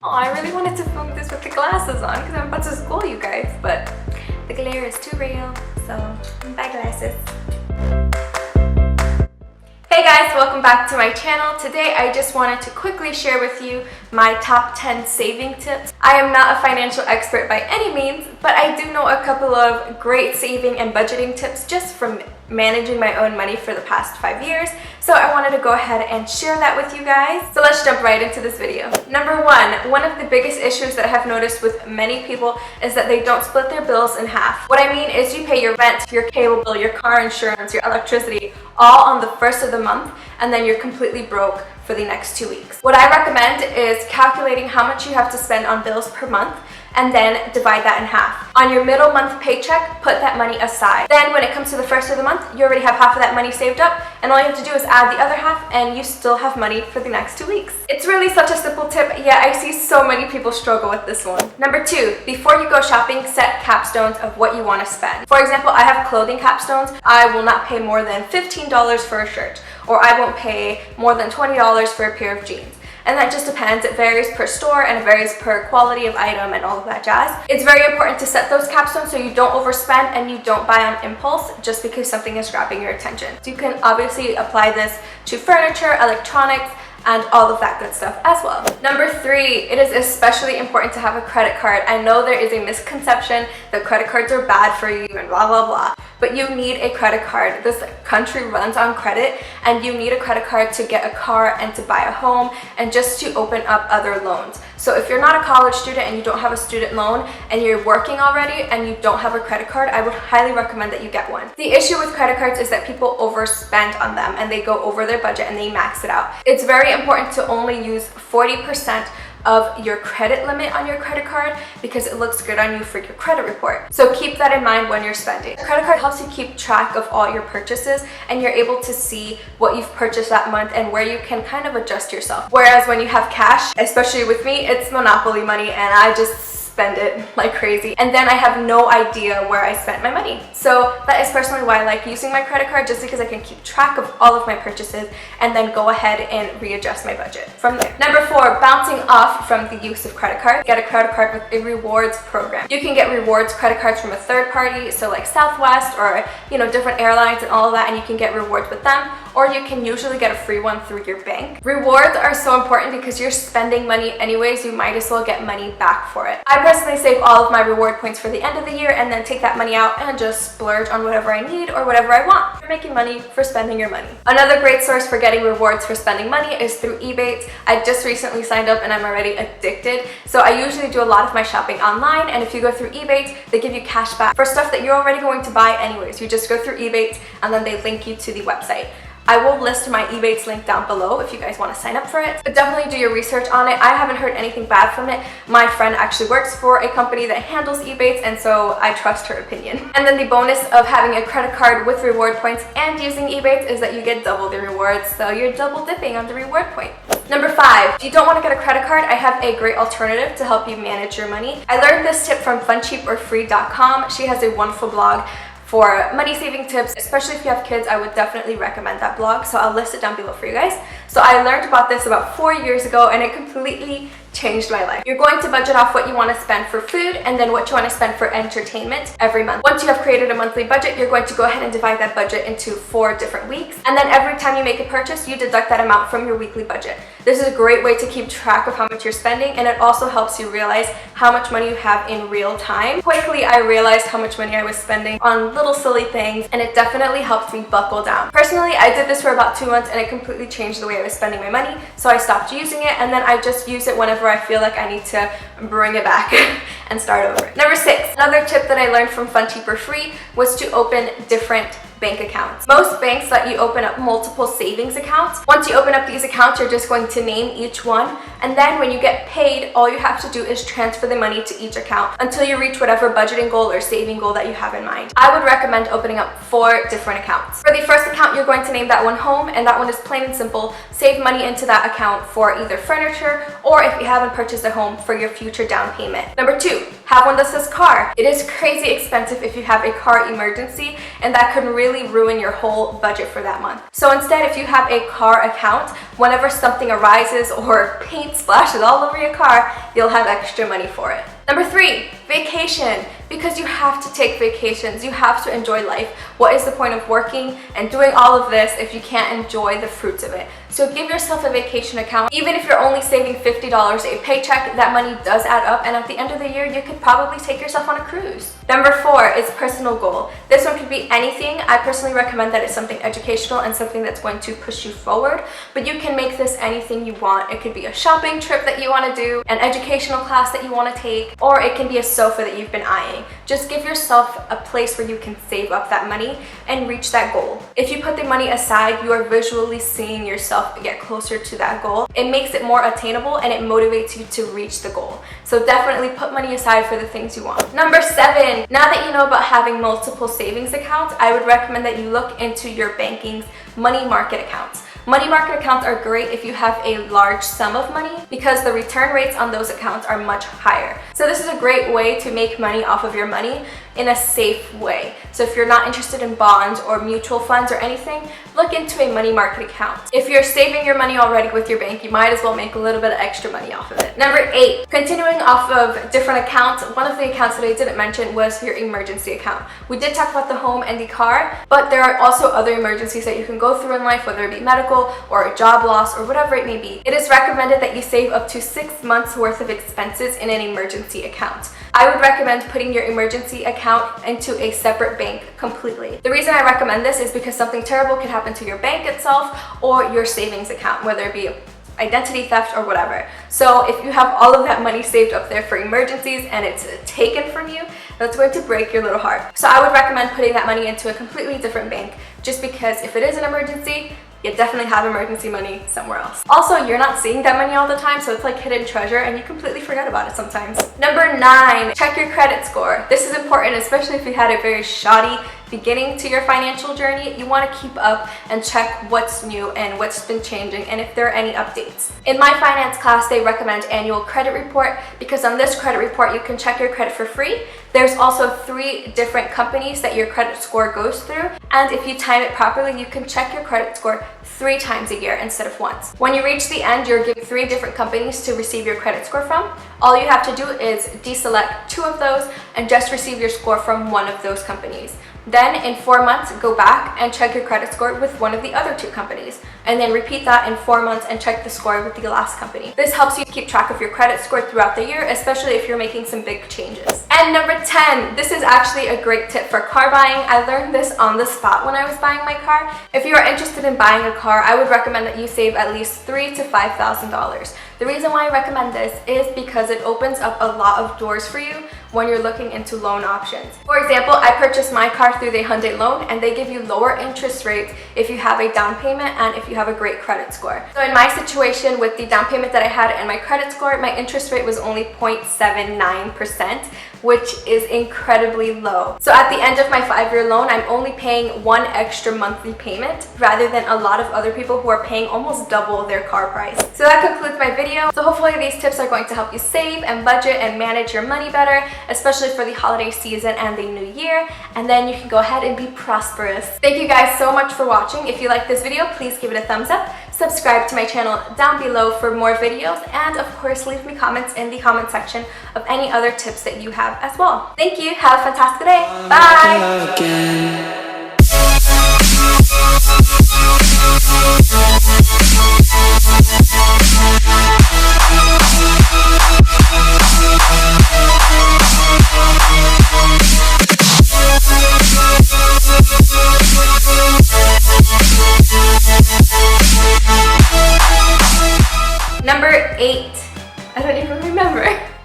Oh, I really wanted to film this with the glasses on because I'm about to school you guys, but the glare is too real, so bye glasses. Hey guys, welcome back to my channel. Today I just wanted to quickly share with you my top 10 saving tips. I am not a financial expert by any means, but I do know a couple of great saving and budgeting tips just from managing my own money for the past 5 years. So I wanted to go ahead and share that with you guys. So let's jump right into this video. Number one of the biggest issues that I have noticed with many people is that they don't split their bills in half. What I mean is you pay your rent, your cable bill, your car insurance, your electricity, all on the first of the month, and then you're completely broke for the next 2 weeks. What I recommend is calculating how much you have to spend on bills per month and then divide that in half. On your middle month paycheck, put that money aside. Then when it comes to the first of the month, you already have half of that money saved up, and all you have to do is add the other half and you still have money for the next 2 weeks. It's really such a simple tip, yet I see so many people struggle with this one. Number two, before you go shopping, set capstones of what you want to spend. For example, I have clothing capstones. I will not pay more than $15 for a shirt, or I won't pay more than $20 for a pair of jeans. And that just depends. It varies per store and it varies per quality of item and all of that jazz. It's very important to set those capstones so you don't overspend and you don't buy on impulse just because something is grabbing your attention. So you can obviously apply this to furniture, electronics, and all of that good stuff as well. Number three, it is especially important to have a credit card. I know there is a misconception that credit cards are bad for you and blah, blah, blah, but you need a credit card. This country runs on credit, and you need a credit card to get a car and to buy a home and just to open up other loans. So if you're not a college student and you don't have a student loan and you're working already and you don't have a credit card, I would highly recommend that you get one. The issue with credit cards is that people overspend on them and they go over their budget and they max it out. It's very important to only use 40% of your credit limit on your credit card because it looks good on you for your credit report. So keep that in mind when you're spending. A credit card helps you keep track of all your purchases and you're able to see what you've purchased that month and where you can kind of adjust yourself. Whereas when you have cash, especially with me, it's Monopoly money and I just spend it like crazy, and then I have no idea where I spent my money. So that is personally why I like using my credit card, just because I can keep track of all of my purchases and then go ahead and readjust my budget from there. Number four, bouncing off from the use of credit cards. Get a credit card with a rewards program. You can get rewards credit cards from a third party, so like Southwest or different airlines and all of that, and you can get rewards with them, or you can usually get a free one through your bank. Rewards are so important because you're spending money anyways, you might as well get money back for it. I personally save all of my reward points for the end of the year and then take that money out and just splurge on whatever I need or whatever I want. You're making money for spending your money. Another great source for getting rewards for spending money is through Ebates. I just recently signed up and I'm already addicted. So I usually do a lot of my shopping online, and if you go through Ebates, they give you cash back for stuff that you're already going to buy anyways. You just go through Ebates and then they link you to the website. I will list my Ebates link down below if you guys want to sign up for it. But definitely do your research on it. I haven't heard anything bad from it. My friend actually works for a company that handles Ebates, and so I trust her opinion. And then the bonus of having a credit card with reward points and using Ebates is that you get double the rewards, so you're double dipping on the reward point. Number five, if you don't want to get a credit card, I have a great alternative to help you manage your money. I learned this tip from funcheaporfree.com. She has a wonderful blog for money saving tips, especially if you have kids. I would definitely recommend that blog, so I'll list it down below for you guys. So I learned about this about 4 years ago and it completely changed my life. You're going to budget off what you want to spend for food and then what you want to spend for entertainment every month. Once you have created a monthly budget, you're going to go ahead and divide that budget into 4 different weeks, and then every time you make a purchase, you deduct that amount from your weekly budget. This is a great way to keep track of how much you're spending, and it also helps you realize how much money you have in real time. Quickly, I realized how much money I was spending on little silly things, and it definitely helped me buckle down. Personally, I did this for about 2 months and it completely changed the way I was spending my money, so I stopped using it, and then I just use it whenever I feel like I need to bring it back and start over. Number six, another tip that I learned from Fun Cheap or Free was to open different bank accounts. Most banks let you open up multiple savings accounts. Once you open up these accounts, you're just going to name each one, and then when you get paid, all you have to do is transfer the money to each account until you reach whatever budgeting goal or saving goal that you have in mind. I would recommend opening up 4 different accounts. For the first account, you're going to name that one home, and that one is plain and simple. Save money into that account for either furniture or, if you haven't purchased a home, for your future down payment. Number 2, have one that says car. It is crazy expensive if you have a car emergency, and that can really really ruin your whole budget for that month. So instead, if you have a car account, whenever something arises or paint splashes all over your car, you'll have extra money for it. Number 3, vacation. Because you have to take vacations, you have to enjoy life. What is the point of working and doing all of this if you can't enjoy the fruits of it? So give yourself a vacation account. Even if you're only saving $50 a paycheck, that money does add up, and at the end of the year, you could probably take yourself on a cruise. Number 4 is personal goal. This one could be anything. I personally recommend that it's something educational and something that's going to push you forward, but you can make this anything you want. It could be a shopping trip that you want to do, an educational class that you want to take, or it can be a sofa that you've been eyeing. Just give yourself a place where you can save up that money and reach that goal. If you put the money aside, you are visually seeing yourself get closer to that goal. It makes it more attainable and it motivates you to reach the goal. So definitely put money aside for the things you want. Number 7, now that you know about having multiple savings accounts, I would recommend that you look into your banking's money market accounts. Money market accounts are great if you have a large sum of money because the return rates on those accounts are much higher. So this is a great way to make money off of your money in a safe way. So if you're not interested in bonds or mutual funds or anything, look into a money market account. If you're saving your money already with your bank, you might as well make a little bit of extra money off of it. Number 8, continuing off of different accounts, one of the accounts that I didn't mention was your emergency account. We did talk about the home and the car, but there are also other emergencies that you can go through in life, whether it be medical or a job loss or whatever it may be. It is recommended that you save up to 6 months worth of expenses in an emergency account. I would recommend putting your emergency account into a separate bank completely. The reason I recommend this is because something terrible could happen to your bank itself or your savings account, whether it be identity theft or whatever. So if you have all of that money saved up there for emergencies and it's taken from you, that's going to break your little heart. So I would recommend putting that money into a completely different bank, just because if it is an emergency, you definitely have emergency money somewhere else. Also, you're not seeing that money all the time, so it's like hidden treasure and you completely forget about it sometimes. Number 9, check your credit score. This is important, especially if you had a very shoddy beginning to your financial journey. You want to keep up and check what's new and what's been changing and if there are any updates. In my finance class, they recommend annual credit report because on this credit report, you can check your credit for free. There's also 3 different companies that your credit score goes through, and if you time it properly, you can check your credit score 3 times a year instead of once. When you reach the end, you're given 3 different companies to receive your credit score from. All you have to do is deselect 2 of those and just receive your score from one of those companies. Then in 4 months, go back and check your credit score with one of the other 2 companies. And then repeat that in 4 months and check the score with the last company. This helps you keep track of your credit score throughout the year, especially if you're making some big changes. And number 10, this is actually a great tip for car buying. I learned this on the spot when I was buying my car. If you are interested in buying a car, I would recommend that you save at least $3,000 to $5,000. The reason why I recommend this is because it opens up a lot of doors for you when you're looking into loan options. For example, I purchased my car through the Hyundai loan and they give you lower interest rates if you have a down payment and if you have a great credit score. So in my situation with the down payment that I had and my credit score, my interest rate was only 0.79%, which is incredibly low. So at the end of my 5-year loan, I'm only paying 1 extra monthly payment rather than a lot of other people who are paying almost double their car price. So that concludes my video. So hopefully these tips are going to help you save and budget and manage your money better, especially for the holiday season and the new year. And then you can go ahead and be prosperous. Thank you guys so much for watching. If you like this video, please give it a thumbs up. Subscribe to my channel down below for more videos, and of course leave me comments in the comment section of any other tips that you have as well. Thank you. Have a fantastic day. Bye. Number 8. I don't even remember.